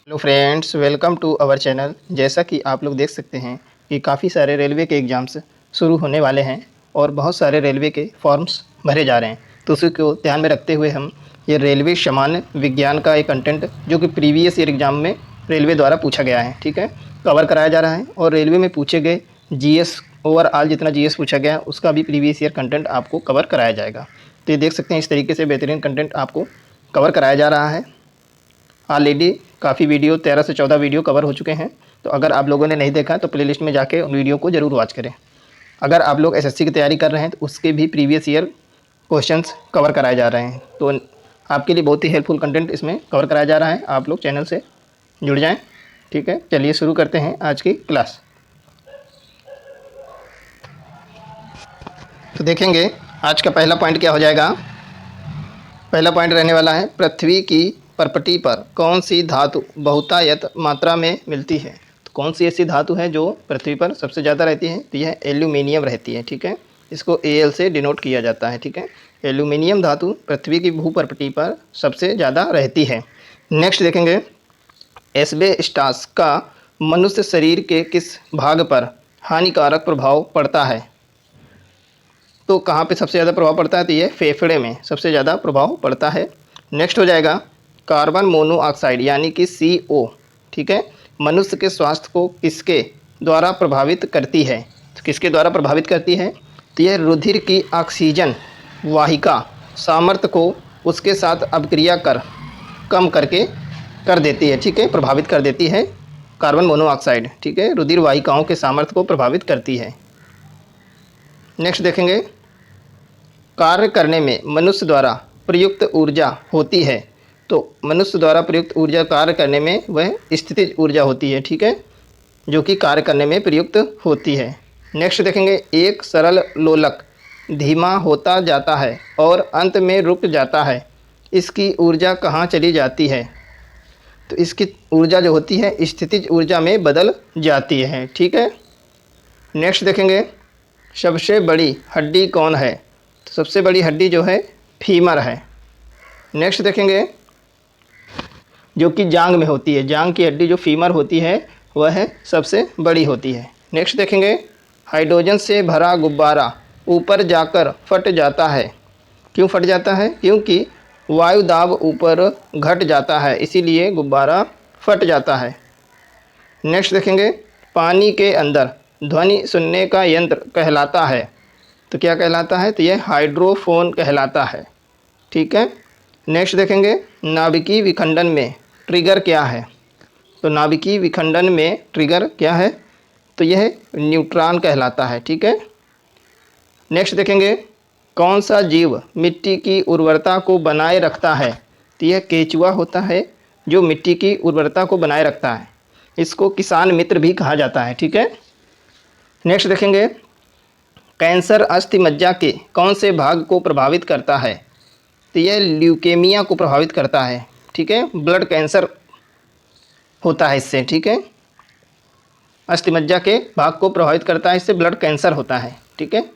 Hello friends, welcome to our channel. जैसा कि आप लोग देख सकते हैं कि काफ़ी सारे रेलवे के एग्ज़ाम्स शुरू होने वाले हैं और बहुत सारे रेलवे के फॉर्म्स भरे जा रहे हैं। तो उसी को ध्यान में रखते हुए हम ये रेलवे सामान्य विज्ञान का एक कंटेंट जो कि प्रीवियस ईयर एग्ज़ाम में रेलवे द्वारा पूछा गया है, ठीक है, कवर कराया जा रहा है। और रेलवे में पूछे गए जीएस ओवरऑल जितना जीएस पूछा गया उसका भी प्रीवियस ईयर कंटेंट आपको कवर कराया जाएगा। तो ये देख सकते हैं इस तरीके से बेहतरीन कंटेंट आपको कवर कराया जा रहा है। ऑलरेडी काफ़ी वीडियो 13 से 14 वीडियो कवर हो चुके हैं। तो अगर आप लोगों ने नहीं देखा तो प्लेलिस्ट में जाके उन वीडियो को ज़रूर वॉच करें। अगर आप लोग एसएससी की तैयारी कर रहे हैं तो उसके भी प्रीवियस ईयर क्वेश्चंस कवर कराए जा रहे हैं। तो आपके लिए बहुत ही हेल्पफुल कंटेंट इसमें कवर कराया जा रहा है। आप लोग चैनल से जुड़ जाएँ, ठीक है। चलिए शुरू करते हैं आज की क्लास। तो देखेंगे आज का पहला पॉइंट क्या हो जाएगा। पहला पॉइंट रहने वाला है पृथ्वी की परपटी पर कौन सी धातु बहुतायत मात्रा में मिलती है। तो कौन सी ऐसी धातु है जो पृथ्वी पर सबसे ज़्यादा रहती है, तो यह एल्यूमिनियम रहती है, ठीक है। इसको Al से डिनोट किया जाता है, ठीक है। एल्यूमिनियम धातु पृथ्वी की भूपरपटी पर सबसे ज़्यादा रहती है। नेक्स्ट देखेंगे एस्बेस्टॉस का मनुष्य शरीर के किस भाग पर हानिकारक प्रभाव पड़ता है। तो कहाँ पे सबसे ज़्यादा प्रभाव पड़ता है, तो ये फेफड़े में सबसे ज़्यादा प्रभाव पड़ता है। नेक्स्ट हो जाएगा कार्बन मोनोऑक्साइड यानी कि CO, ठीक है, मनुष्य के स्वास्थ्य को किसके द्वारा प्रभावित करती है। तो किसके द्वारा प्रभावित करती है, तो यह रुधिर की ऑक्सीजन वाहिका सामर्थ्य को उसके साथ अभिक्रिया कर कम करके कर देती है, ठीक है, प्रभावित कर देती है। कार्बन मोनोऑक्साइड, ठीक है, रुधिर वाहिकाओं के सामर्थ्य को प्रभावित करती है। नेक्स्ट देखेंगे कार्य करने में मनुष्य द्वारा प्रयुक्त ऊर्जा होती है। तो मनुष्य द्वारा प्रयुक्त ऊर्जा कार्य करने में वह स्थितिज ऊर्जा होती है, ठीक है, जो कि कार्य करने में प्रयुक्त होती है। नेक्स्ट देखेंगे एक सरल लोलक धीमा होता जाता है और अंत में रुक जाता है, इसकी ऊर्जा कहाँ चली जाती है। तो इसकी ऊर्जा जो होती है स्थितिज ऊर्जा में बदल जाती है, ठीक है। नेक्स्ट देखेंगे सबसे बड़ी हड्डी कौन है। तो सबसे बड़ी हड्डी जो है फीमर है। नेक्स्ट देखेंगे जो कि जांग में होती है, जांग की हड्डी जो फीमर होती है वह सबसे बड़ी होती है। नेक्स्ट देखेंगे हाइड्रोजन से भरा गुब्बारा ऊपर जाकर फट जाता है। क्यों फट जाता है, क्योंकि वायु दाब ऊपर घट जाता है, इसीलिए गुब्बारा फट जाता है। नेक्स्ट देखेंगे पानी के अंदर ध्वनि सुनने का यंत्र कहलाता है। तो क्या कहलाता है, तो यह हाइड्रोफोन कहलाता है, ठीक है। नेक्स्ट देखेंगे नाभिकीय विखंडन में ट्रिगर क्या है। तो नाभिकीय विखंडन में ट्रिगर क्या है, तो यह न्यूट्रॉन कहलाता है, ठीक है। नेक्स्ट देखेंगे कौन सा जीव मिट्टी की उर्वरता को बनाए रखता है। तो यह केचुआ होता है जो मिट्टी की उर्वरता को बनाए रखता है। इसको किसान मित्र भी कहा जाता है, ठीक है। नेक्स्ट देखेंगे कैंसर अस्थि मज्जा के कौन से भाग को प्रभावित करता है। तो यह ल्यूकेमिया को प्रभावित करता है, ठीक है, ब्लड कैंसर होता है इससे, ठीक है। अस्थि मज्जा के भाग को प्रभावित करता है, इससे ब्लड कैंसर होता है, ठीक है।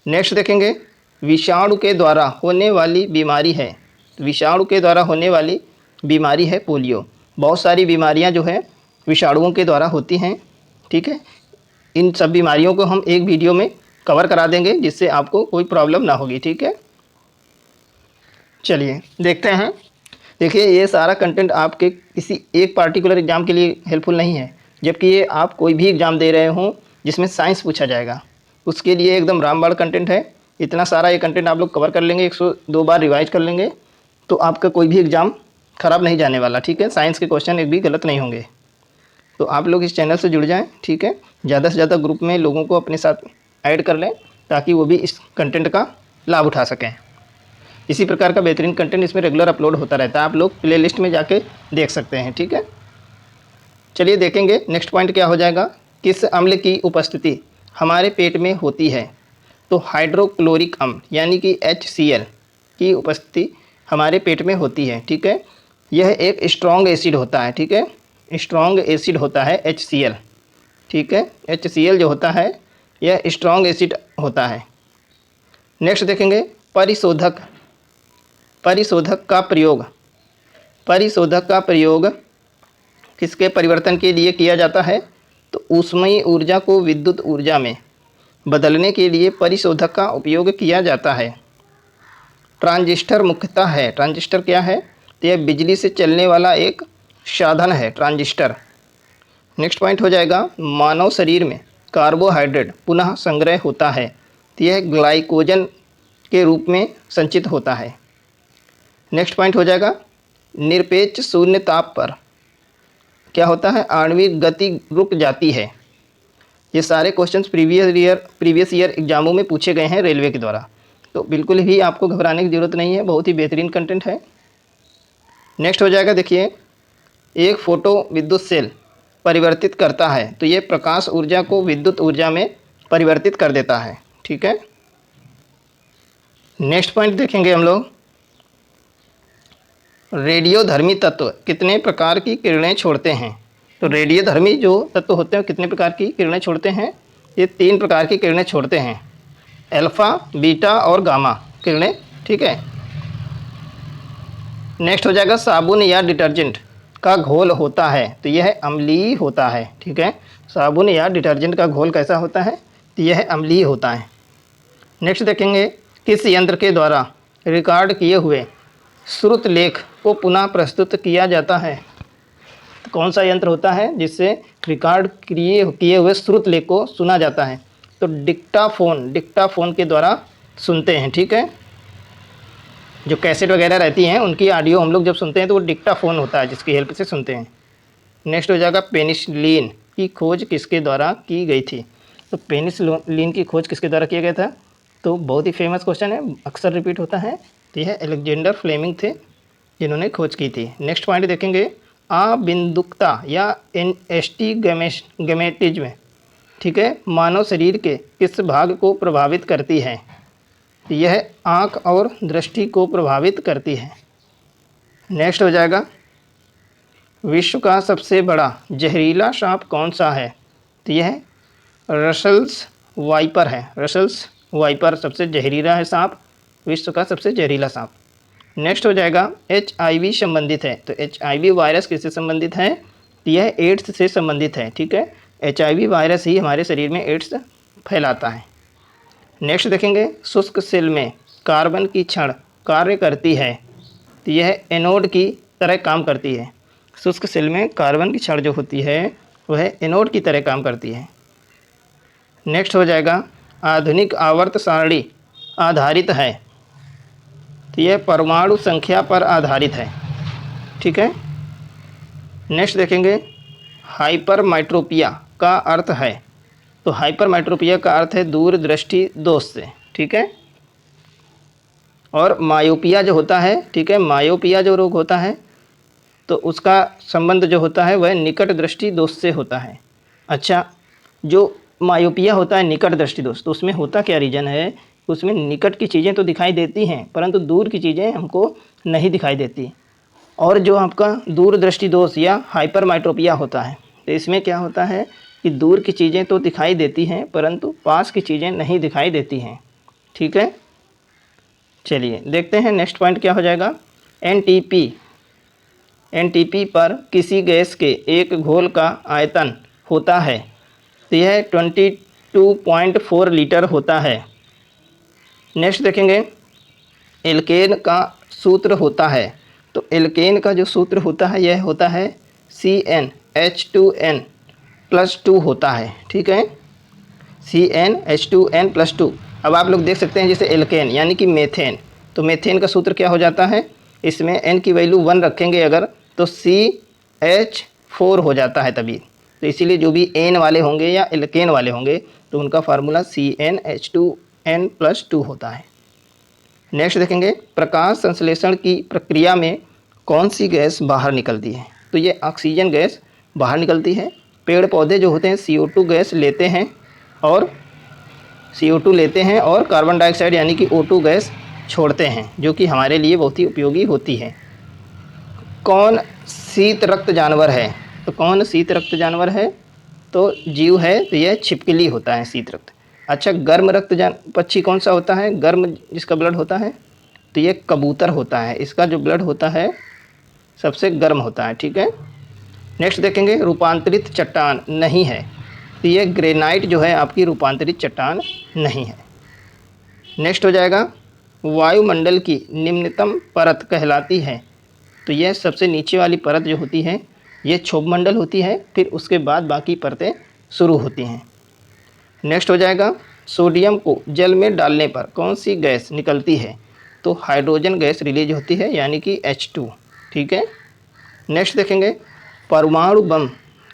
नेक्स्ट देखेंगे विषाणु के द्वारा होने वाली बीमारी है। विषाणु के द्वारा होने वाली बीमारी है पोलियो। बहुत सारी बीमारियां जो है विषाणुओं के द्वारा होती हैं, ठीक है। इन सब बीमारियों को हम एक वीडियो में कवर करा देंगे जिससे आपको कोई प्रॉब्लम ना होगी, ठीक है। चलिए देखते हैं। देखिए ये सारा कंटेंट आपके किसी एक पार्टिकुलर एग्ज़ाम के लिए हेल्पफुल नहीं है, जबकि ये आप कोई भी एग्ज़ाम दे रहे हों जिसमें साइंस पूछा जाएगा उसके लिए एकदम रामबाण कंटेंट है। इतना सारा ये कंटेंट आप लोग कवर कर लेंगे, 102 बार रिवाइज कर लेंगे तो आपका कोई भी एग्ज़ाम ख़राब नहीं जाने वाला, ठीक है। साइंस के क्वेश्चन एक भी गलत नहीं होंगे। तो आप लोग इस चैनल से जुड़ जाएं, ठीक है। ज़्यादा से ज़्यादा ग्रुप में लोगों को अपने साथ ऐड कर लें ताकि वो भी इस कंटेंट का लाभ उठा सकें। इसी प्रकार का बेहतरीन कंटेंट इसमें रेगुलर अपलोड होता रहता है, आप लोग प्लेलिस्ट में जाके देख सकते हैं, ठीक है। चलिए देखेंगे नेक्स्ट पॉइंट क्या हो जाएगा। किस अम्ल की उपस्थिति हमारे पेट में होती है। तो हाइड्रोक्लोरिक अम्ल यानी कि HCl की उपस्थिति हमारे पेट में होती है, ठीक है। यह एक स्ट्रॉन्ग एसिड होता है, ठीक है, स्ट्रॉन्ग एसिड होता है HCl, ठीक है। HCl जो होता है यह स्ट्रॉन्ग एसिड होता है। नेक्स्ट देखेंगे परिशोधक। परिशोधक का प्रयोग किसके परिवर्तन के लिए किया जाता है? तो ऊष्मीय ऊर्जा को विद्युत ऊर्जा में बदलने के लिए परिशोधक का उपयोग किया जाता है। ट्रांजिस्टर मुख्यतः है, ट्रांजिस्टर क्या है? तो यह बिजली से चलने वाला एक साधन है, ट्रांजिस्टर। नेक्स्ट पॉइंट हो जाएगा, मानव शरीर में कार्बोहाइड्रेट पुनः संग्रह होता है, तो यह ग्लाइकोजन के रूप में संचित होता है। नेक्स्ट पॉइंट हो जाएगा, निरपेक्ष शून्य ताप पर क्या होता है? आणविक गति रुक जाती है। ये सारे क्वेश्चंस प्रीवियस ईयर एग्जामों में पूछे गए हैं रेलवे के द्वारा, तो बिल्कुल भी आपको घबराने की ज़रूरत नहीं है, बहुत ही बेहतरीन कंटेंट है। नेक्स्ट हो जाएगा, देखिए, एक फोटो विद्युत सेल परिवर्तित करता है, तो ये प्रकाश ऊर्जा को विद्युत ऊर्जा में परिवर्तित कर देता है। ठीक है। नेक्स्ट पॉइंट देखेंगे हम लोग, रेडियोधर्मी तत्व कितने प्रकार की किरणें छोड़ते हैं? तो रेडियोधर्मी जो तत्व होते हैं कितने प्रकार की किरणें छोड़ते हैं? ये 3 प्रकार की किरणें छोड़ते हैं, अल्फा, बीटा और गामा किरणें। ठीक है। नेक्स्ट हो जाएगा, साबुन या डिटर्जेंट का घोल होता है, तो यह अम्लीय होता है। ठीक है। साबुन या डिटर्जेंट का घोल कैसा होता है? तो यह अम्लीय होता है। नेक्स्ट देखेंगे, किस यंत्र के द्वारा रिकॉर्ड किए हुए श्रुत लेख को पुनः प्रस्तुत किया जाता है? तो कौन सा यंत्र होता है जिससे रिकॉर्ड किए हुए श्रुत लेख को सुना जाता है? तो डिक्टाफोन के द्वारा सुनते हैं। ठीक है। जो कैसेट वगैरह रहती हैं उनकी ऑडियो हम लोग जब सुनते हैं तो वो डिक्टाफोन होता है, जिसकी हेल्प से सुनते हैं। नेक्स्ट हो जाएगा, पेनिसिलिन की खोज किसके द्वारा की गई थी? तो पेनिसिलिन की खोज किसके द्वारा किया गया था? तो बहुत ही फेमस क्वेश्चन है, अक्सर रिपीट होता है। तो यह अलेक्जेंडर फ्लेमिंग थे जिन्होंने खोज की थी। नेक्स्ट पॉइंट देखेंगे, अबिंदुकता या एस्टिग्मेटिज्म, ठीक है, मानव शरीर के किस भाग को प्रभावित करती है? यह आँख और दृष्टि को प्रभावित करती है। नेक्स्ट हो जाएगा, विश्व का सबसे बड़ा जहरीला सांप कौन सा है? तो यह रसल्स वाइपर है। रसल्स वाइपर सबसे जहरीला है सांप, विश्व का सबसे जहरीला सांप। नेक्स्ट हो जाएगा, HIV संबंधित है, तो HIV वायरस किससे संबंधित है? तो यह एड्स से संबंधित है। ठीक है। HIV वायरस ही हमारे शरीर में एड्स फैलाता है। नेक्स्ट देखेंगे, शुष्क सेल में कार्बन की छड़ कार्य करती है, तो यह एनोड की तरह काम करती है। शुष्क सेल में कार्बन की छड़ जो होती है वह एनोड की तरह काम करती है। नेक्स्ट हो जाएगा, आधुनिक आवर्त सारणी आधारित है, तो यह परमाणु संख्या पर आधारित है। ठीक है। नेक्स्ट देखेंगे, हाइपरमेट्रोपिया का अर्थ है, तो हाइपरमेट्रोपिया का अर्थ है दूरदृष्टि दोष से। ठीक है। और मायोपिया जो होता है, ठीक है, मायोपिया जो रोग होता है तो उसका संबंध जो होता है वह निकट दृष्टि दोष से होता है। अच्छा, जो मायोपिया होता है निकट दृष्टि दोष, तो उसमें होता क्या रीज़न है? उसमें निकट की चीज़ें तो दिखाई देती हैं परंतु दूर की चीज़ें हमको नहीं दिखाई देती। और जो आपका दूरदृष्टि दोष या हाइपरमेट्रोपिया होता है, तो इसमें क्या होता है कि दूर की चीज़ें तो दिखाई देती हैं परंतु पास की चीज़ें नहीं दिखाई देती हैं। ठीक है। चलिए देखते हैं नेक्स्ट पॉइंट क्या हो जाएगा, एनटीपी पर किसी गैस के एक घोल का आयतन होता है, तो यह 22.4 लीटर होता है। नेक्स्ट देखेंगे, एल्केन का सूत्र होता है, तो एल्केन का जो सूत्र होता है यह होता है CnH2n+2 होता है। ठीक है, CnH2n+2। अब आप लोग देख सकते हैं जैसे एल्केन यानी कि मेथेन, तो मेथेन का सूत्र क्या हो जाता है, इसमें n की वैल्यू 1 रखेंगे अगर तो CH4 हो जाता है तभी। तो इसीलिए जो भी n वाले होंगे या एल्केन वाले होंगे तो उनका फार्मूला CnH2n+2 होता है। नेक्स्ट देखेंगे, प्रकाश संश्लेषण की प्रक्रिया में कौन सी गैस बाहर निकलती है? तो ये ऑक्सीजन गैस बाहर निकलती है। पेड़ पौधे जो होते हैं CO2 गैस लेते हैं और CO2 लेते हैं और कार्बन डाइऑक्साइड यानी कि O2 गैस छोड़ते हैं, जो कि हमारे लिए बहुत ही उपयोगी होती है। कौन शीत रक्त जानवर है? तो कौन शीत रक्त जानवर है? तो जीव है, तो यह छिपकली होता है शीत रक्त। अच्छा, गर्म रक्त पक्षी कौन सा होता है? गर्म जिसका ब्लड होता है तो ये कबूतर होता है, इसका जो ब्लड होता है सबसे गर्म होता है। ठीक है। नेक्स्ट देखेंगे रूपांतरित चट्टान नहीं है, तो ये ग्रेनाइट जो है आपकी रूपांतरित चट्टान नहीं है। नेक्स्ट हो जाएगा वायुमंडल की निम्नतम परत कहलाती है, तो यह सबसे नीचे वाली परत जो होती है ये क्षोभमंडल होती है, फिर उसके बाद बाकी परतें शुरू होती हैं। नेक्स्ट हो जाएगा सोडियम को जल में डालने पर कौन सी गैस निकलती है, तो हाइड्रोजन गैस रिलीज होती है यानी कि H2। ठीक है। नेक्स्ट देखेंगे परमाणु बम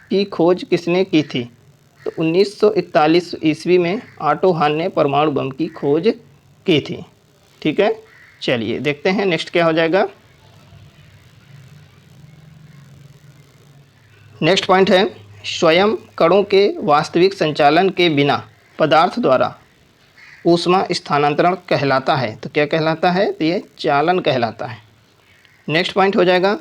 की खोज किसने की थी, तो 1941 ईस्वी में ऑटो हान ने परमाणु बम की खोज की थी। ठीक है, चलिए देखते हैं नेक्स्ट क्या हो जाएगा। नेक्स्ट पॉइंट है स्वयं कणों के वास्तविक संचालन के बिना पदार्थ द्वारा ऊष्मा स्थानांतरण कहलाता है, तो क्या कहलाता है, तो ये चालन कहलाता है। नेक्स्ट पॉइंट हो जाएगा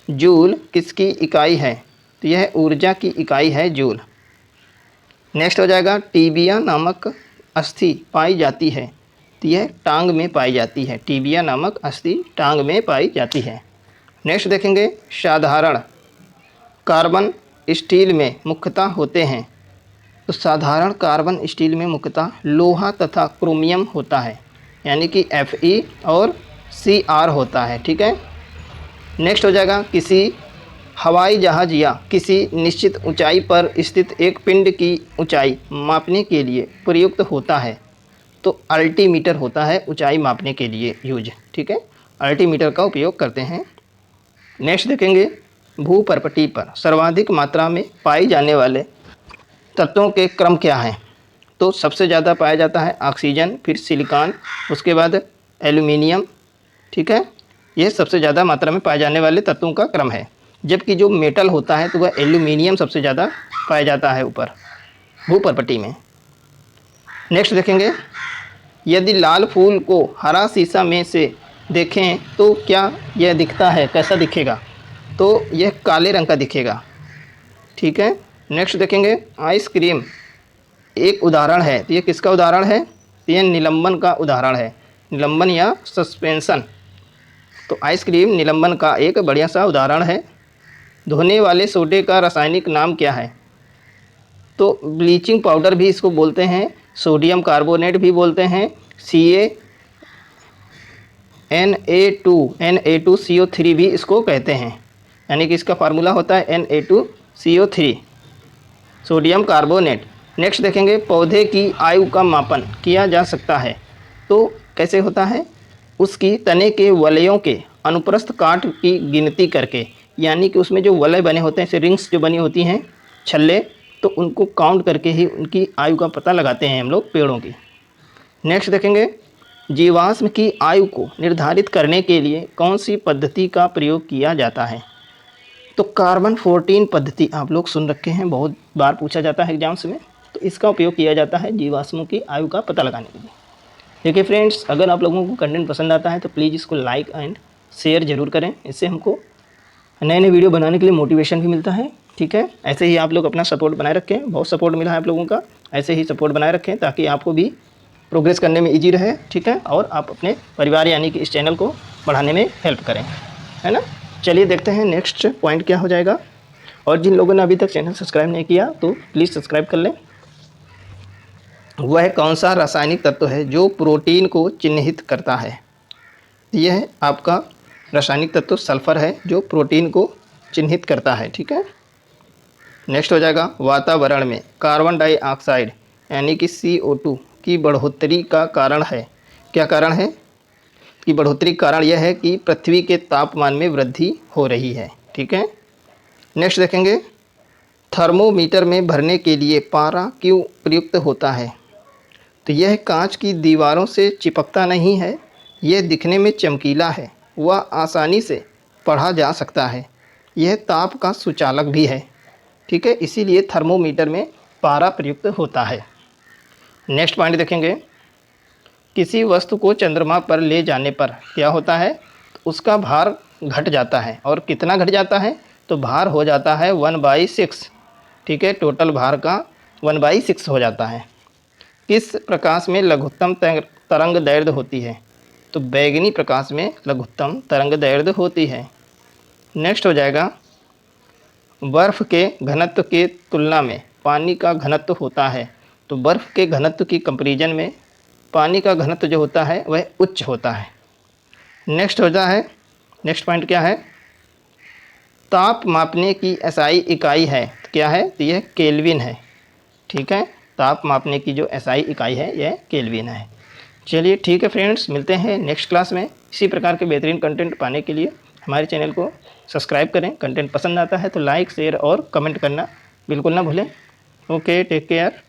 जूल किसकी इकाई है, तो यह ऊर्जा की इकाई है जूल। नेक्स्ट हो जाएगा टीबिया नामक अस्थि पाई जाती है, तो यह टांग में पाई जाती है, टीबिया नामक अस्थि टांग में पाई जाती है। नेक्स्ट देखेंगे साधारण कार्बन स्टील में मुख्यतः होते हैं, तो साधारण कार्बन स्टील में मुख्यतः लोहा तथा क्रोमियम होता है यानी कि Fe और Cr होता है। ठीक है। नेक्स्ट हो जाएगा किसी हवाई जहाज़ या किसी निश्चित ऊंचाई पर स्थित एक पिंड की ऊंचाई मापने के लिए प्रयुक्त होता है, तो अल्टीमीटर होता है ऊंचाई मापने के लिए यूज। ठीक है, अल्टीमीटर का उपयोग करते हैं। नेक्स्ट देखेंगे भूपर्पटी पर सर्वाधिक मात्रा में पाए जाने वाले तत्वों के क्रम क्या हैं, तो सबसे ज़्यादा पाया जाता है ऑक्सीजन, फिर सिलिकॉन, उसके बाद एल्यूमिनियम। ठीक है, ये सबसे ज़्यादा मात्रा में पाए जाने वाले तत्वों का क्रम है, जबकि जो मेटल होता है तो वह एल्यूमिनियम सबसे ज़्यादा पाया जाता है ऊपर भूपर्पटी में। नेक्स्ट देखेंगे यदि लाल फूल को हरा शीशा में से देखें तो क्या यह दिखता है, कैसा दिखेगा, तो यह काले रंग का दिखेगा। ठीक है। नेक्स्ट देखेंगे आइसक्रीम एक उदाहरण है, तो ये किसका उदाहरण है, तो ये निलंबन का उदाहरण है, निलंबन या सस्पेंशन। तो आइसक्रीम निलंबन का एक बढ़िया सा उदाहरण है। धोने वाले सोडे का रासायनिक नाम क्या है, तो ब्लीचिंग पाउडर भी इसको बोलते हैं, सोडियम कार्बोनेट भी बोलते हैं, Na2CO3 भी इसको कहते हैं, यानी कि इसका फार्मूला होता है Na2CO3 सोडियम कार्बोनेट। नेक्स्ट देखेंगे पौधे की आयु का मापन किया जा सकता है, तो कैसे होता है, उसकी तने के वलयों के अनुप्रस्थ काट की गिनती करके, यानी कि उसमें जो वलय बने होते हैं जैसे रिंग्स जो बनी होती हैं छल्ले, तो उनको काउंट करके ही उनकी आयु का पता लगाते हैं हम लोग पेड़ों की। नेक्स्ट देखेंगे जीवाश्म की आयु को निर्धारित करने के लिए कौन सी पद्धति का प्रयोग किया जाता है, तो कार्बन 14 पद्धति आप लोग सुन रखे हैं, बहुत बार पूछा जाता है एग्जाम्स में, तो इसका उपयोग किया जाता है जीवाश्मों की आयु का पता लगाने के लिए। देखिए फ्रेंड्स, अगर आप लोगों को कंटेंट पसंद आता है तो प्लीज़ इसको लाइक एंड शेयर ज़रूर करें, इससे हमको नए नए वीडियो बनाने के लिए मोटिवेशन भी मिलता है। ठीक है, ऐसे ही आप लोग अपना सपोर्ट बनाए रखें, बहुत सपोर्ट मिला है आप लोगों का, ऐसे ही सपोर्ट बनाए रखें ताकि आपको भी प्रोग्रेस करने में ईजी रहे। ठीक है, और आप अपने परिवार यानी कि इस चैनल को बढ़ाने में हेल्प करें, है ना। चलिए देखते हैं नेक्स्ट पॉइंट क्या हो जाएगा। और जिन लोगों ने अभी तक चैनल सब्सक्राइब नहीं किया तो प्लीज़ सब्सक्राइब कर लें। वह कौन सा रासायनिक तत्व है जो प्रोटीन को चिन्हित करता है, यह आपका रासायनिक तत्व सल्फर है जो प्रोटीन को चिन्हित करता है। ठीक है। नेक्स्ट हो जाएगा वातावरण में कार्बन डाइऑक्साइड यानी कि CO2 की बढ़ोतरी का कारण है, क्या कारण है कि बढ़ोतरी का कारण यह है कि पृथ्वी के तापमान में वृद्धि हो रही है। ठीक है। नेक्स्ट देखेंगे थर्मोमीटर में भरने के लिए पारा क्यों प्रयुक्त होता है, तो यह कांच की दीवारों से चिपकता नहीं है, यह दिखने में चमकीला है, वह आसानी से पढ़ा जा सकता है, यह ताप का सुचालक भी है। ठीक है, इसीलिए थर्मोमीटर में पारा प्रयुक्त होता है। नेक्स्ट पॉइंट देखेंगे किसी वस्तु को चंद्रमा पर ले जाने पर क्या होता है, तो उसका भार घट जाता है, और कितना घट जाता है, तो भार हो जाता है 1/6। ठीक है, टोटल भार का 1/6 हो जाता है। किस प्रकाश में लघुत्तम तरंग दैर्ध्य होती है, तो बैगनी प्रकाश में लघुत्तम तरंग दैर्ध्य होती है। नेक्स्ट हो जाएगा बर्फ़ के घनत्व के तुलना में पानी का घनत्व होता है। तो बर्फ़ के घनत्व की कंपैरिजन में पानी का घनत्व जो होता है वह उच्च होता है। नेक्स्ट पॉइंट क्या है? ताप मापने की एसआई इकाई है, तो क्या है? तो यह केल्विन है। ठीक है, ताप मापने की जो एसआई इकाई है यह केल्विन है। चलिए ठीक है फ्रेंड्स, मिलते हैं नेक्स्ट क्लास में। इसी प्रकार के बेहतरीन कंटेंट पाने के लिए हमारे चैनल को सब्सक्राइब करें। कंटेंट पसंद आता है तो लाइक, शेयर और कमेंट करना बिल्कुल ना भूलें। Okay, take care.